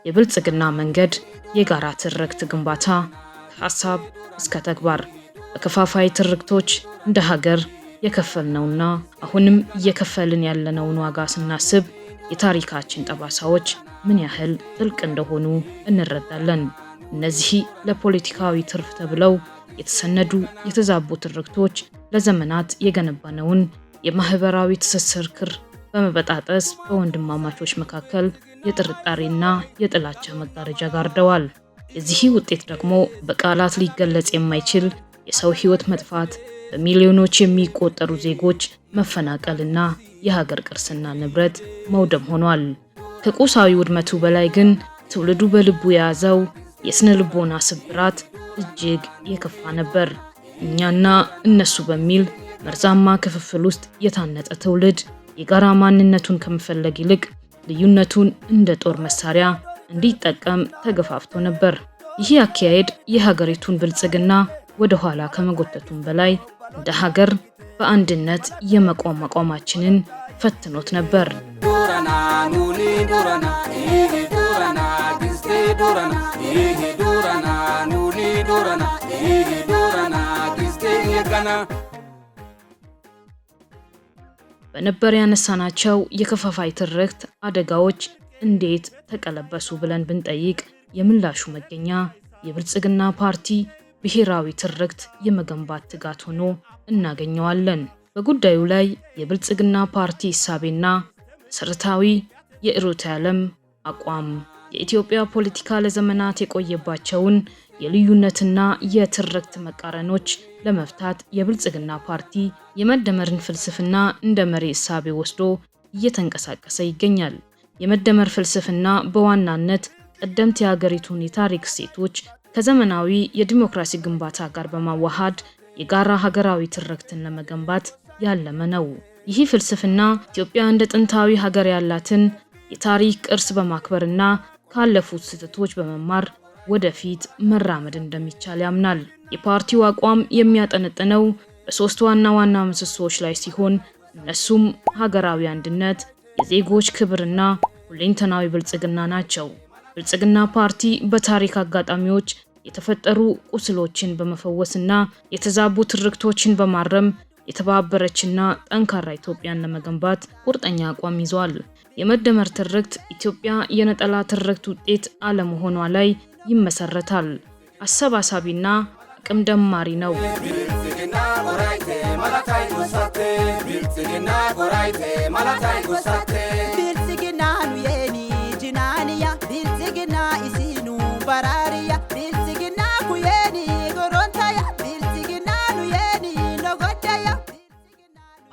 የብልጽግና መንገድ የጋራ ትርክት ግንባታ ከሐሳብ እስከ ተግባር በከፋፋይ ትርክቶች እንደ ሀገር የከፈልነውና አሁንም እየከፈልን ያለነውን ዋጋ ስናስብ የታሪካችን ጠባሳዎች ምን ያህል ጥልቅ እንደሆኑ እንረዳለን። እነዚህ ለፖለቲካዊ ትርፍ ተብለው የተሰነዱ የተዛቡ ትርክቶች ለዘመናት የገነባነውን የማህበራዊ ትስስር ክር በመበጣጠስ በወንድማማቾች መካከል የጥርጣሬና የጥላቻ መጋረጃ ጋርደዋል። የዚህ ውጤት ደግሞ በቃላት ሊገለጽ የማይችል የሰው ህይወት መጥፋት፣ በሚሊዮኖች የሚቆጠሩ ዜጎች መፈናቀልና የሀገር ቅርስና ንብረት መውደም ሆኗል። ከቁሳዊ ውድመቱ በላይ ግን ትውልዱ በልቡ የያዘው የስነ ልቦና ስብራት እጅግ የከፋ ነበር። እኛና እነሱ በሚል መርዛማ ክፍፍል ውስጥ የታነጸ ትውልድ የጋራ ማንነቱን ከመፈለግ ይልቅ ልዩነቱን እንደ ጦር መሳሪያ እንዲጠቀም ተገፋፍቶ ነበር። ይህ አካሄድ የሀገሪቱን ብልጽግና ወደ ኋላ ከመጎተቱም በላይ እንደ ሀገር በአንድነት የመቆም አቋማችንን ፈትኖት ነበር። በነበር ያነሳናቸው የከፋፋይ ትርክት አደጋዎች እንዴት ተቀለበሱ ብለን ብንጠይቅ የምላሹ መገኛ የብልጽግና ፓርቲ ብሔራዊ ትርክት የመገንባት ትጋት ሆኖ እናገኘዋለን። በጉዳዩ ላይ የብልጽግና ፓርቲ እሳቤና መሰረታዊ የርዕዮተ ዓለም አቋም የኢትዮጵያ ፖለቲካ ለዘመናት የቆየባቸውን የልዩነትና የትርክት መቃረኖች ለመፍታት የብልጽግና ፓርቲ የመደመርን ፍልስፍና እንደ መሪ እሳቤ ወስዶ እየተንቀሳቀሰ ይገኛል። የመደመር ፍልስፍና በዋናነት ቀደምት የሀገሪቱን የታሪክ እሴቶች ከዘመናዊ የዲሞክራሲ ግንባታ ጋር በማዋሃድ የጋራ ሀገራዊ ትርክትን ለመገንባት ያለመ ነው። ይህ ፍልስፍና ኢትዮጵያ እንደ ጥንታዊ ሀገር ያላትን የታሪክ ቅርስ በማክበርና ካለፉት ስህተቶች በመማር ወደፊት መራመድ እንደሚቻል ያምናል። የፓርቲው አቋም የሚያጠነጥነው በሶስት ዋና ዋና ምሰሶዎች ላይ ሲሆን እነሱም ሀገራዊ አንድነት፣ የዜጎች ክብርና ሁለንተናዊ ብልጽግና ናቸው። ብልጽግና ፓርቲ በታሪክ አጋጣሚዎች የተፈጠሩ ቁስሎችን በመፈወስና የተዛቡ ትርክቶችን በማረም የተባበረችና ጠንካራ ኢትዮጵያን ለመገንባት ቁርጠኛ አቋም ይዟል። የመደመር ትርክት ኢትዮጵያ የነጠላ ትርክት ውጤት አለመሆኗ ላይ ይመሰረታል። አሰባሳቢና አቅም ደማሪ ነው።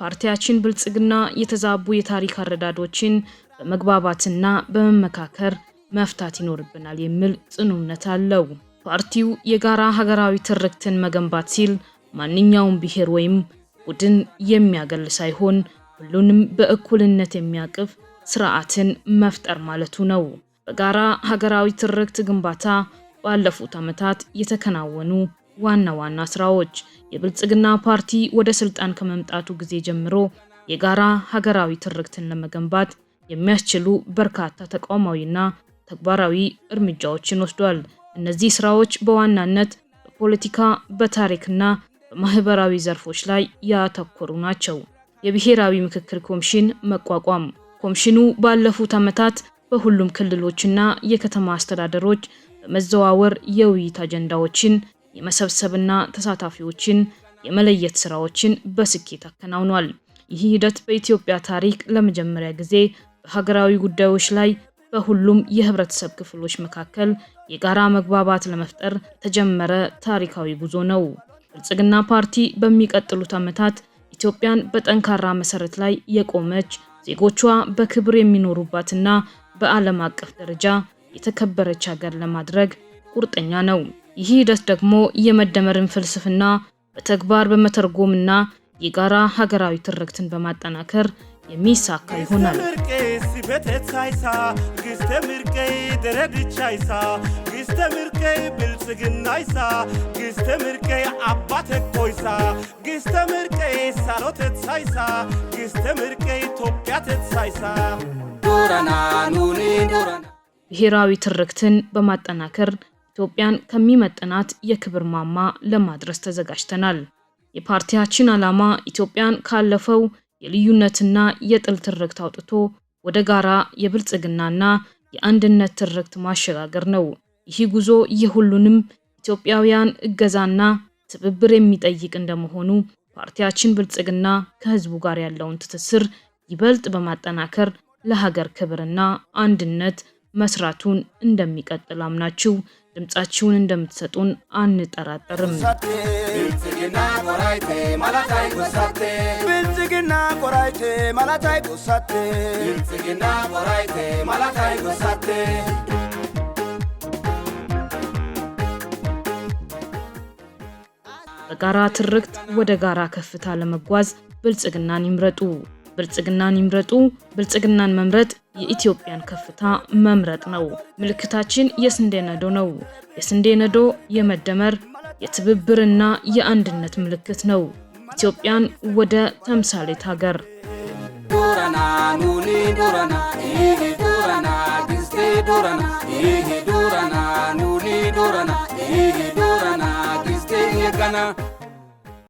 ፓርቲያችን ብልጽግና የተዛቡ የታሪክ አረዳዶችን በመግባባትና በመመካከር መፍታት ይኖርብናል የሚል ጽኑ እምነት አለው። ፓርቲው የጋራ ሀገራዊ ትርክትን መገንባት ሲል ማንኛውም ብሔር ወይም ቡድን የሚያገል ሳይሆን ሁሉንም በእኩልነት የሚያቅፍ ስርዓትን መፍጠር ማለቱ ነው። በጋራ ሀገራዊ ትርክት ግንባታ ባለፉት ዓመታት የተከናወኑ ዋና ዋና ስራዎች የብልጽግና ፓርቲ ወደ ስልጣን ከመምጣቱ ጊዜ ጀምሮ የጋራ ሀገራዊ ትርክትን ለመገንባት የሚያስችሉ በርካታ ተቋማዊና ተግባራዊ እርምጃዎችን ወስዷል። እነዚህ ስራዎች በዋናነት በፖለቲካ፣ በታሪክና በማህበራዊ ዘርፎች ላይ ያተኮሩ ናቸው። የብሔራዊ ምክክር ኮሚሽን መቋቋም። ኮሚሽኑ ባለፉት ዓመታት በሁሉም ክልሎችና የከተማ አስተዳደሮች በመዘዋወር የውይይት አጀንዳዎችን የመሰብሰብና ተሳታፊዎችን የመለየት ስራዎችን በስኬት አከናውኗል። ይህ ሂደት በኢትዮጵያ ታሪክ ለመጀመሪያ ጊዜ በሀገራዊ ጉዳዮች ላይ በሁሉም የህብረተሰብ ክፍሎች መካከል የጋራ መግባባት ለመፍጠር የተጀመረ ታሪካዊ ጉዞ ነው። ብልጽግና ፓርቲ በሚቀጥሉት ዓመታት ኢትዮጵያን በጠንካራ መሰረት ላይ የቆመች ዜጎቿ በክብር የሚኖሩባትና በዓለም አቀፍ ደረጃ የተከበረች ሀገር ለማድረግ ቁርጠኛ ነው። ይህ ሂደት ደግሞ የመደመርን ፍልስፍና በተግባር በመተርጎምና የጋራ ሀገራዊ ትርክትን በማጠናከር የሚሳካ ይሆናል። ብሔራዊ ትርክትን በማጠናከር ኢትዮጵያን ከሚመጥናት የክብር ማማ ለማድረስ ተዘጋጅተናል። የፓርቲያችን ዓላማ ኢትዮጵያን ካለፈው የልዩነትና የጥል ትርክት አውጥቶ ወደ ጋራ የብልጽግናና የአንድነት ትርክት ማሸጋገር ነው። ይህ ጉዞ የሁሉንም ኢትዮጵያውያን እገዛና ትብብር የሚጠይቅ እንደመሆኑ ፓርቲያችን ብልጽግና ከህዝቡ ጋር ያለውን ትስስር ይበልጥ በማጠናከር ለሀገር ክብርና አንድነት መስራቱን እንደሚቀጥል አምናችሁ ድምጻችሁን እንደምትሰጡን አንጠራጠርም። ብልጽግና ቆራይቴ ማላታይ ጎሳቴ ብልጽግና ቆራይቴ ማላታይ ጎሳቴ ብልጽግና ቆራይቴ ማላታይ ጎሳቴ በጋራ ትርክት ወደ ጋራ ከፍታ ለመጓዝ ብልጽግናን ይምረጡ። ብልጽግናን ይምረጡ። ብልጽግናን መምረጥ የኢትዮጵያን ከፍታ መምረጥ ነው። ምልክታችን የስንዴ ነዶ ነው። የስንዴ ነዶ የመደመር የትብብርና የአንድነት ምልክት ነው። ኢትዮጵያን ወደ ተምሳሌት ሀገር ዶራና ኑኒ ዶራና ይሄ ዶራና ግስቴ ዶራና ይሄ ዶራና ኑኒ ዶራና ይሄ ዶራና ግስቴ የጋና